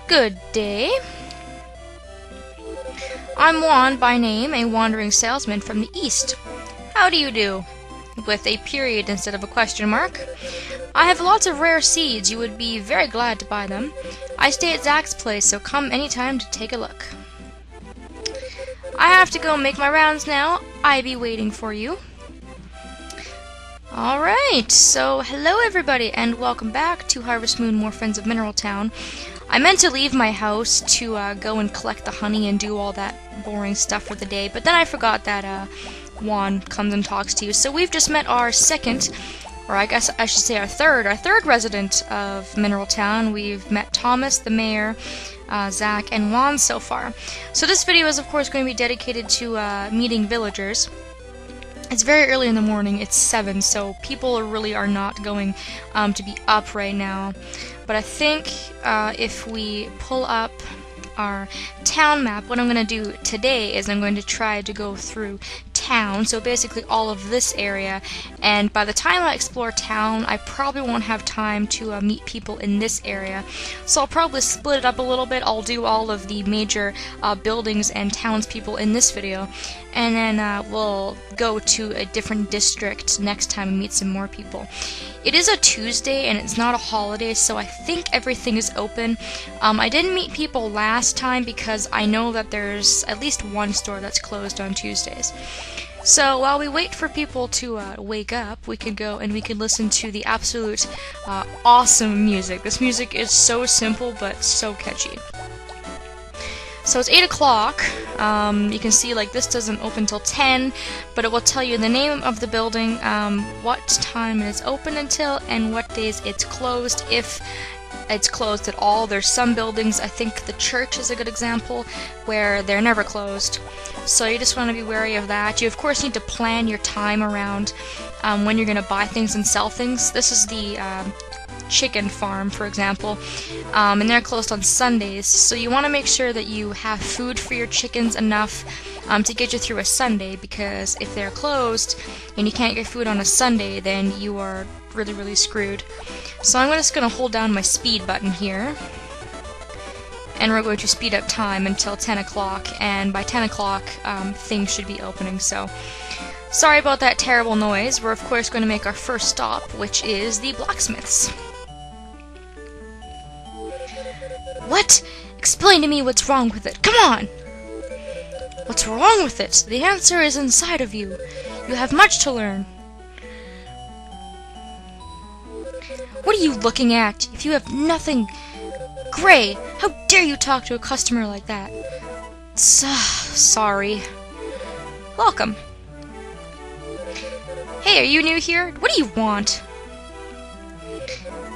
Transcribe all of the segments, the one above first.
Good day. I'm Juan by name, a wandering salesman from the east. How do you do? With a period instead of a question mark. I have lots of rare seeds. You would be very glad to buy them. I stay at Zach's place, so come anytime to take a look. I have to go make my rounds now. I be waiting for you. Alright, so hello everybody and welcome back to Harvest Moon, More Friends of Mineral Town. I meant to leave my house to go and collect the honey and do all that boring stuff for the day, but then I forgot that Juan comes and talks to you. So we've just met our second, or I guess I should say our third resident of Mineral Town. We've met Thomas, the mayor, Zach, and Juan so far. So this video is of course going to be dedicated to meeting villagers. It's very early in the morning, it's 7, so people really are not going to be up right now. But I think if we pull up our town map, what I'm going to do today is I'm going to try to go through town, so basically all of this area, and by the time I explore town I probably won't have time to meet people in this area, so I'll probably split it up a little bit. I'll do all of the major buildings and townspeople in this video, and then we'll go to a different district next time and meet some more people. It is a Tuesday and it's not a holiday, so I think everything is open. I didn't meet people last time because I know that there's at least one store that's closed on Tuesdays. So while we wait for people to wake up, we can go and we can listen to the absolute awesome music. This music is so simple but so catchy. So it's 8 o'clock. You can see like this doesn't open till 10, but it will tell you the name of the building, what time it is open until, and what days it's closed, if it's closed at all. There's some buildings, I think the church is a good example, where they're never closed. So you just want to be wary of that. You of course need to plan your time around when you're going to buy things and sell things. This is the chicken farm, for example, and they're closed on Sundays, so you want to make sure that you have food for your chickens enough to get you through a Sunday, because if they're closed and you can't get food on a Sunday, then you are really screwed. So I'm just going to hold down my speed button here, and we're going to speed up time until 10 o'clock, and by 10 o'clock things should be opening. So sorry about that terrible noise. We're of course going to make our first stop, which is the Blacksmiths. What? Explain to me what's wrong with it. Come on! What's wrong with it? The answer is inside of you. You have much to learn. What are you looking at? If you have nothing... Gray, how dare you talk to a customer like that? Sorry. Welcome. Hey, are you new here? What do you want?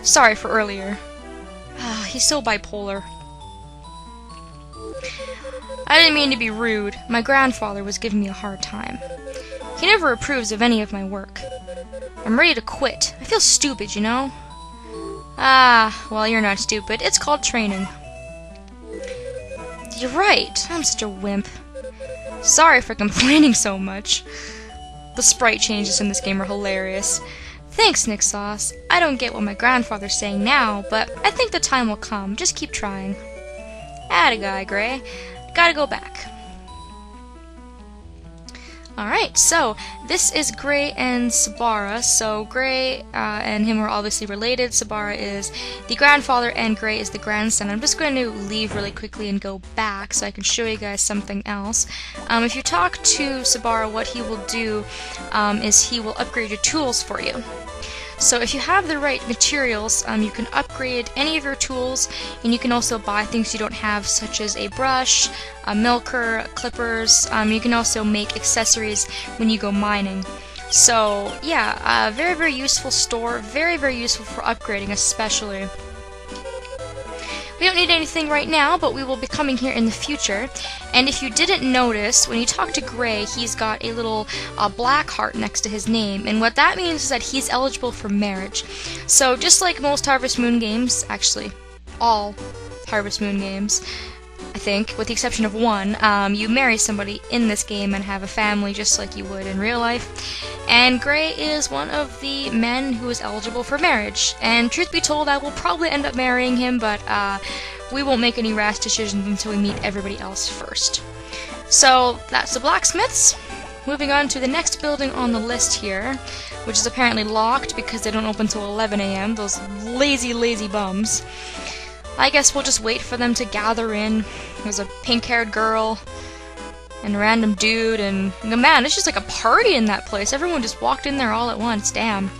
Sorry for earlier. He's so bipolar. I didn't mean to be rude. My grandfather was giving me a hard time. He never approves of any of my work. I'm ready to quit. I feel stupid, you know? Well, you're not stupid. It's called training. You're right. I'm such a wimp. Sorry for complaining so much. The sprite changes in this game are hilarious. Thanks, Nick Sauce. I don't get what my grandfather's saying now, but I think the time will come. Just keep trying. Atta guy, Gray. Gotta go back. Alright, so this is Gray and Sabara. So Gray and him are obviously related. Sabara is the grandfather and Gray is the grandson. I'm just going to leave really quickly and go back so I can show you guys something else. If you talk to Sabara, what he will do is he will upgrade your tools for you. So if you have the right materials, you can upgrade any of your tools, and you can also buy things you don't have, such as a brush, a milker, clippers. You can also make accessories when you go mining. So yeah, very useful store, very useful for upgrading especially. We don't need anything right now, but we will be coming here in the future. And if you didn't notice, when you talk to Gray, he's got a little black heart next to his name, and what that means is that he's eligible for marriage. So just like most Harvest Moon games, actually all Harvest Moon games, I think, with the exception of one, you marry somebody in this game and have a family just like you would in real life. And Gray is one of the men who is eligible for marriage. And truth be told, I will probably end up marrying him, but we won't make any rash decisions until we meet everybody else first. So that's the Blacksmiths. Moving on to the next building on the list here, which is apparently locked because they don't open till 11 a.m. Those lazy, lazy bums. I guess we'll just wait for them to gather in. There's a pink-haired girl and a random dude, and man, it's just like a party in that place. Everyone just walked in there all at once. Damn.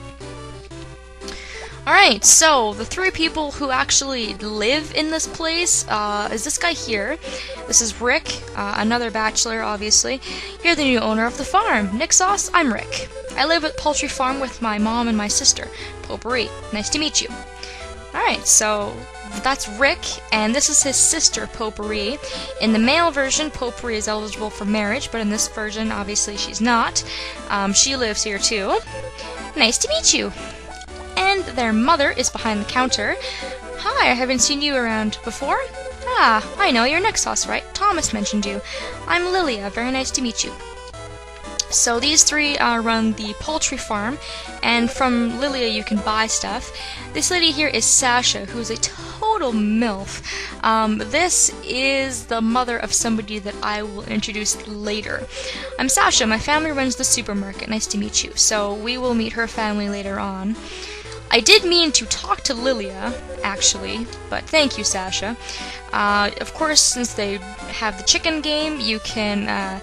Alright, so the three people who actually live in this place is this guy here. This is Rick, another bachelor, obviously. You're the new owner of the farm. Nick Sauce, I'm Rick. I live at Poultry Farm with my mom and my sister, Potpourri. Nice to meet you. Alright, so that's Rick, and this is his sister, Potpourri. In the male version, Potpourri is eligible for marriage, but in this version, obviously, she's not. She lives here, too. Nice to meet you. And their mother is behind the counter. Hi, I haven't seen you around before. Ah, I know, you're Nick Sauce, right? Thomas mentioned you. I'm Lilia, very nice to meet you. So these three run the poultry farm, and from Lilia you can buy stuff. This lady here is Sasha, who's a total MILF. This is the mother of somebody that I will introduce later. I'm Sasha, my family runs the supermarket, nice to meet you. So we will meet her family later on. I did mean to talk to Lilia, actually, but thank you, Sasha. Of course, since they have the chicken game, you can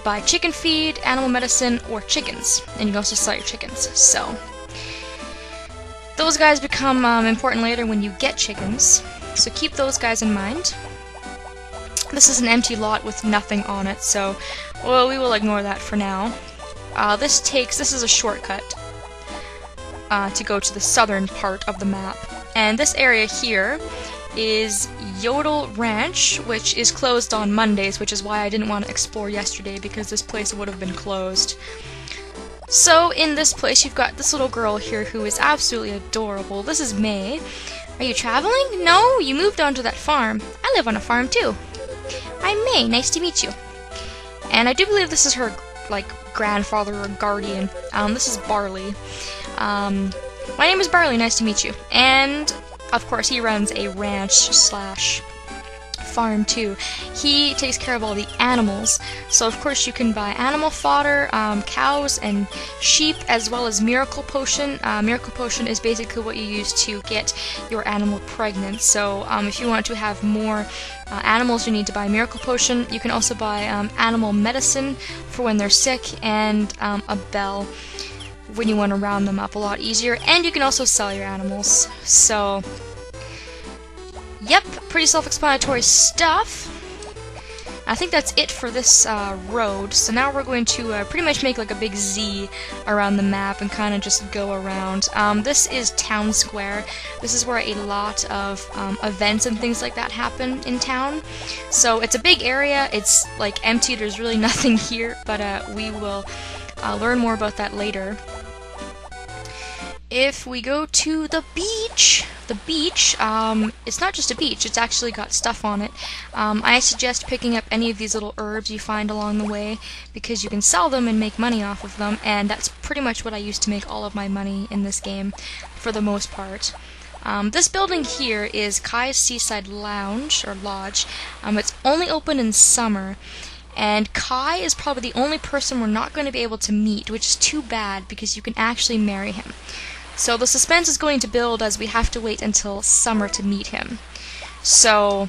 buy chicken feed, animal medicine, or chickens, and you can also sell your chickens. So those guys become important later when you get chickens, so keep those guys in mind. This is an empty lot with nothing on it, so well, we will ignore that for now. This is a shortcut to go to the southern part of the map, and this area here is Yodel Ranch, which is closed on Mondays, which is why I didn't want to explore yesterday, because this place would have been closed. So in this place you've got this little girl here who is absolutely adorable. This is May. Are you traveling? No, you moved onto that farm. I live on a farm too. I'm May, nice to meet you. And I do believe this is her, like, grandfather or guardian. This is Barley. My name is Barley, nice to meet you. And of course, he runs a ranch slash farm too. He takes care of all the animals, so of course you can buy animal fodder, cows and sheep, as well as Miracle Potion. Miracle Potion is basically what you use to get your animal pregnant, so if you want to have more animals, you need to buy Miracle Potion. You can also buy animal medicine for when they're sick, and a bell when you want to round them up a lot easier, and you can also sell your animals. So, yep, pretty self-explanatory stuff. I think that's it for this road, so now we're going to pretty much make like a big Z around the map and kind of just go around. This is Town Square. This is where a lot of events and things like that happen in town. So it's a big area, it's like empty, there's really nothing here, but we will learn more about that later. If we go to the beach, it's not just a beach, it's actually got stuff on it. I suggest picking up any of these little herbs you find along the way, because you can sell them and make money off of them, and that's pretty much what I used to make all of my money in this game, for the most part. This building here is Kai's Seaside Lounge, or Lodge. It's only open in summer. And Kai is probably the only person we're not going to be able to meet, which is too bad, because you can actually marry him. So the suspense is going to build as we have to wait until summer to meet him. So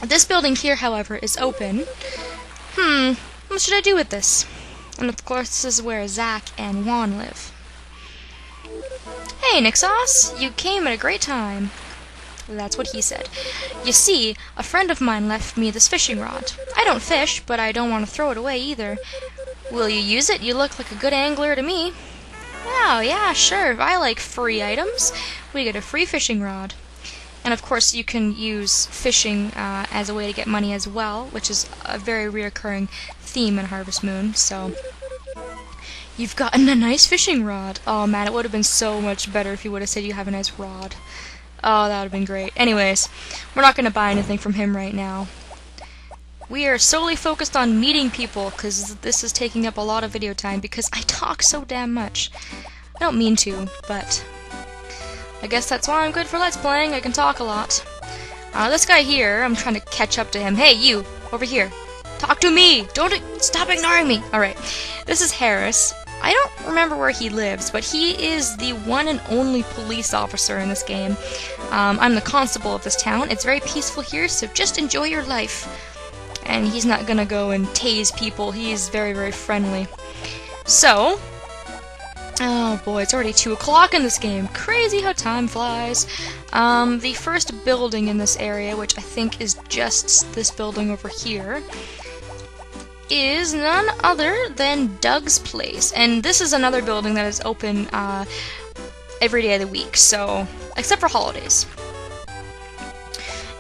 this building here, however, is open. What should I do with this? And of course, this is where Zach and Juan live. Hey, Nick Sauce, you came at a great time. That's what he said. You see, a friend of mine left me this fishing rod. I don't fish, but I don't want to throw it away either. Will you use it? You look like a good angler to me. Oh, yeah, sure. I like free items. We get a free fishing rod. And of course, you can use fishing as a way to get money as well, which is a very reoccurring theme in Harvest Moon, so... You've gotten a nice fishing rod. Oh man, it would have been so much better if you would have said you have a nice rod. Oh, that would have been great. Anyways, we're not going to buy anything from him right now. We are solely focused on meeting people, because this is taking up a lot of video time, because I talk so damn much. I don't mean to, but I guess that's why I'm good for Let's Playing. I can talk a lot. This guy here, I'm trying to catch up to him. Hey, you! Over here! Talk to me! Don't stop ignoring me! Alright, this is Harris. I don't remember where he lives, but he is the one and only police officer in this game. I'm the constable of this town. It's very peaceful here, so just enjoy your life. And he's not gonna go and tase people. He's very, very friendly. So, oh boy, it's already 2 o'clock in this game. Crazy how time flies. The first building in this area, which I think is just this building over here, is none other than Doug's Place. And this is another building that is open every day of the week, so except for holidays.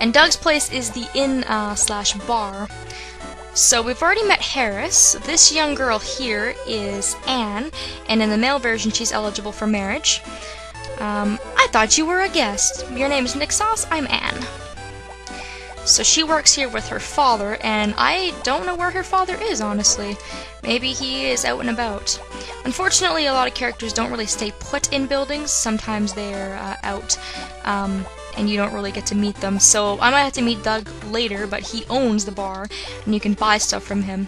And Doug's Place is the inn slash bar. So we've already met Harris. This young girl here is Anne, and in the male version she's eligible for marriage. I thought you were a guest. Your name's Nick Sauce, I'm Anne. So she works here with her father, and I don't know where her father is, honestly. Maybe he is out and about. Unfortunately, a lot of characters don't really stay put in buildings. Sometimes they're out, and you don't really get to meet them. So I might have to meet Doug later, but he owns the bar, and you can buy stuff from him.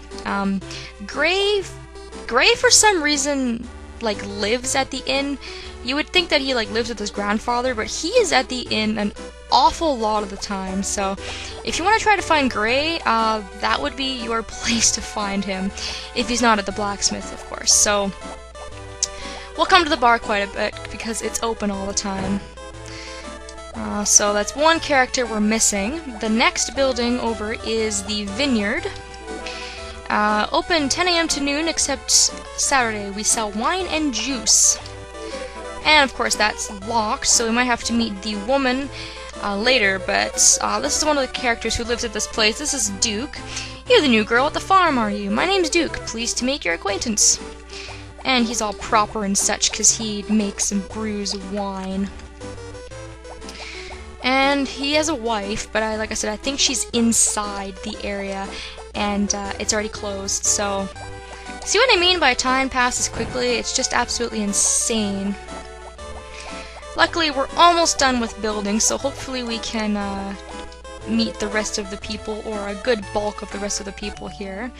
Gray, for some reason, like, lives at the inn. You would think that he, like, lives with his grandfather, but he is at the inn an awful lot of the time. So if you want to try to find Gray, that would be your place to find him, if he's not at the Blacksmiths, of course. So we'll come to the bar quite a bit because it's open all the time. So that's one character we're missing. The next building over is the Vineyard. Open 10 a.m. to noon, except Saturday. We sell wine and juice. And of course that's locked, so we might have to meet the woman later, but this is one of the characters who lives at this place. This is Duke. You're the new girl at the farm, are you? My name's Duke. Pleased to make your acquaintance. And he's all proper and such because he makes and brews wine. And he has a wife, but like I said, I think she's inside the area, and it's already closed, so see what I mean by time passes quickly? It's just absolutely insane. Luckily, we're almost done with building, so hopefully we can meet the rest of the people, or a good bulk of the rest of the people here.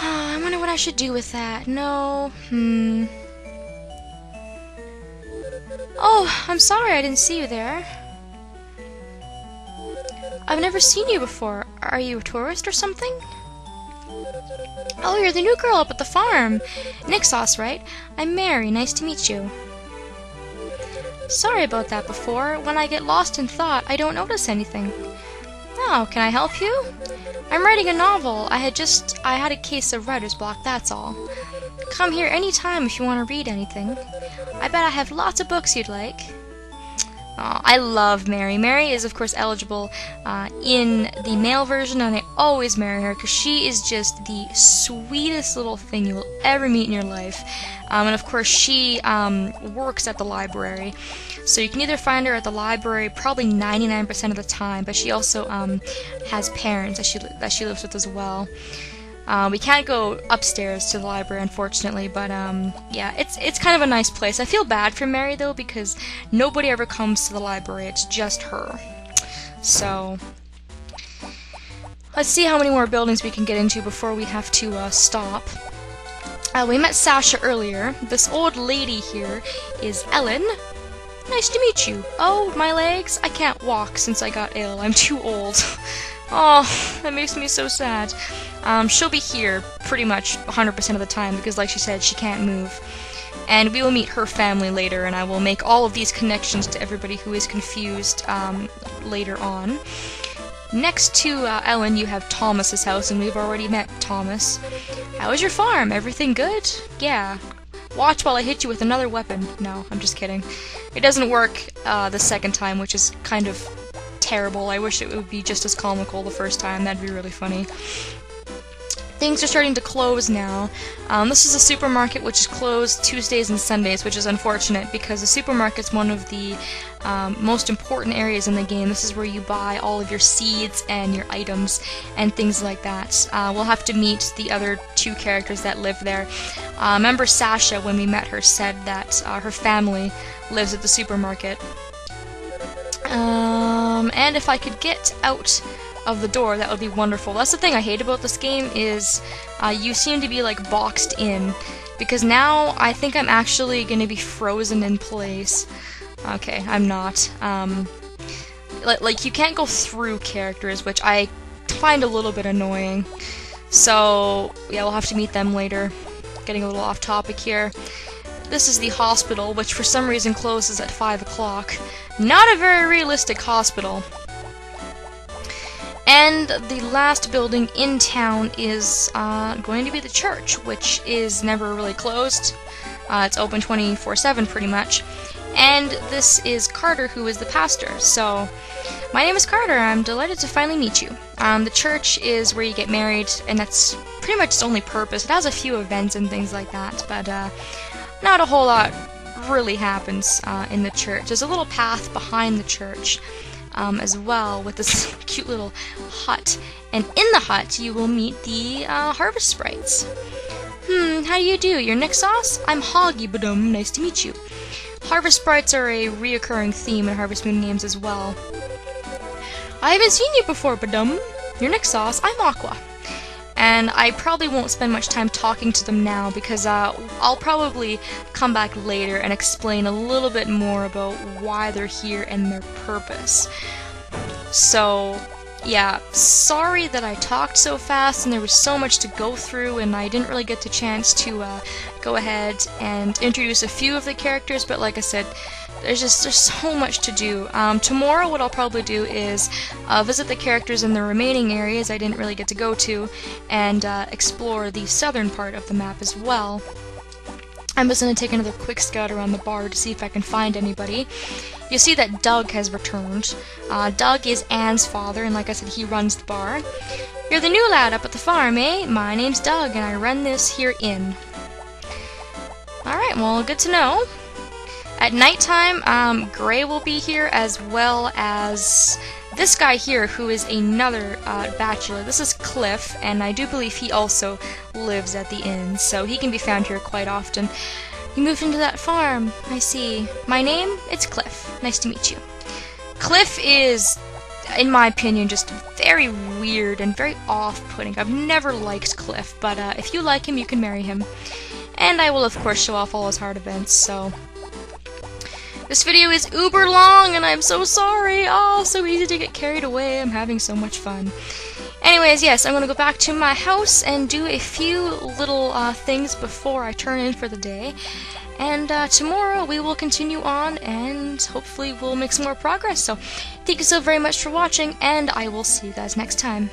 I wonder what I should do with that. No, Oh, I'm sorry I didn't see you there. I've never seen you before. Are you a tourist or something? Oh, you're the new girl up at the farm. Nick Sauce, right? I'm Mary. Nice to meet you. Sorry about that before. When I get lost in thought, I don't notice anything. Oh, can I help you? I'm writing a novel. I had a case of writer's block, that's all. Come here anytime if you want to read anything. I bet I have lots of books you'd like. Aw, I love Mary. Mary is, of course, eligible in the male version, and I always marry her because she is just the sweetest little thing you will ever meet in your life. And, of course, she works at the library. So you can either find her at the library probably 99% of the time, but she also has parents that she lives with as well. We can't go upstairs to the library, unfortunately, but yeah, it's kind of a nice place. I feel bad for Mary, though, because nobody ever comes to the library. It's just her. So let's see how many more buildings we can get into before we have to stop. We met Sasha earlier. This old lady here is Ellen. Nice to meet you. Oh, my legs? I can't walk since I got ill. I'm too old. Oh, that makes me so sad. She'll be here pretty much 100% of the time because, like she said, she can't move. And we will meet her family later, and I will make all of these connections to everybody who is confused later on. Next to Ellen, you have Thomas's house, and we've already met Thomas. How is your farm? Everything good? Yeah. Watch while I hit you with another weapon. No, I'm just kidding. It doesn't work the second time, which is kind of terrible. I wish it would be just as comical the first time. That'd be really funny. Things are starting to close now. This is a supermarket which is closed Tuesdays and Sundays, which is unfortunate because the supermarket's one of the most important areas in the game. This is where you buy all of your seeds and your items and things like that. We'll have to meet the other two characters that live there. Remember Sasha, when we met her, said that her family lives at the supermarket. and if I could get out of the door, that would be wonderful. That's the thing I hate about this game is you seem to be like boxed in, because now I think I'm actually going to be frozen in place. Okay, I'm not. Like you can't go through characters, which I find a little bit annoying. So yeah, we'll have to meet them later. Getting a little off topic here. This is the hospital, which for some reason closes at 5 o'clock. Not a very realistic hospital. And the last building in town is going to be the church, which is never really closed. It's open 24/7 pretty much. And this is Carter, who is the pastor. So, my name is Carter. I'm delighted to finally meet you. The church is where you get married, and that's pretty much its only purpose. It has a few events and things like that, but not a whole lot really happens in the church. There's a little path behind the church as well, with this cute little hut. And in the hut, you will meet the harvest sprites. How do you do? Your Nick Sauce? I'm Hoggy Badum. Nice to meet you. Harvest sprites are a reoccurring theme in Harvest Moon games as well. I haven't seen you before, Badum. Your Nick Sauce? I'm Aqua. And I probably won't spend much time talking to them now because I'll probably come back later and explain a little bit more about why they're here and their purpose. So, yeah, sorry that I talked so fast and there was so much to go through and I didn't really get the chance to go ahead and introduce a few of the characters, but like I said, there's so much to do. Tomorrow what I'll probably do is visit the characters in the remaining areas I didn't really get to go to, and explore the southern part of the map as well. I'm just going to take another quick scout around the bar to see if I can find anybody. You'll see that Doug has returned. Doug is Anne's father, and like I said, he runs the bar. You're the new lad up at the farm, eh? My name's Doug, and I run this here inn. Alright, well, good to know. At nighttime, Gray will be here, as well as this guy here, who is another bachelor. This is Cliff, and I do believe he also lives at the inn, so he can be found here quite often. You moved into that farm, I see. My name? It's Cliff. Nice to meet you. Cliff is, in my opinion, just very weird and very off-putting. I've never liked Cliff, but if you like him, you can marry him. And I will, of course, show off all his hard events, so... This video is uber long, and I'm so sorry. Oh, so easy to get carried away. I'm having so much fun. Anyways, yes, I'm going to go back to my house and do a few little things before I turn in for the day. And tomorrow we will continue on, and hopefully we'll make some more progress. So, thank you so very much for watching, and I will see you guys next time.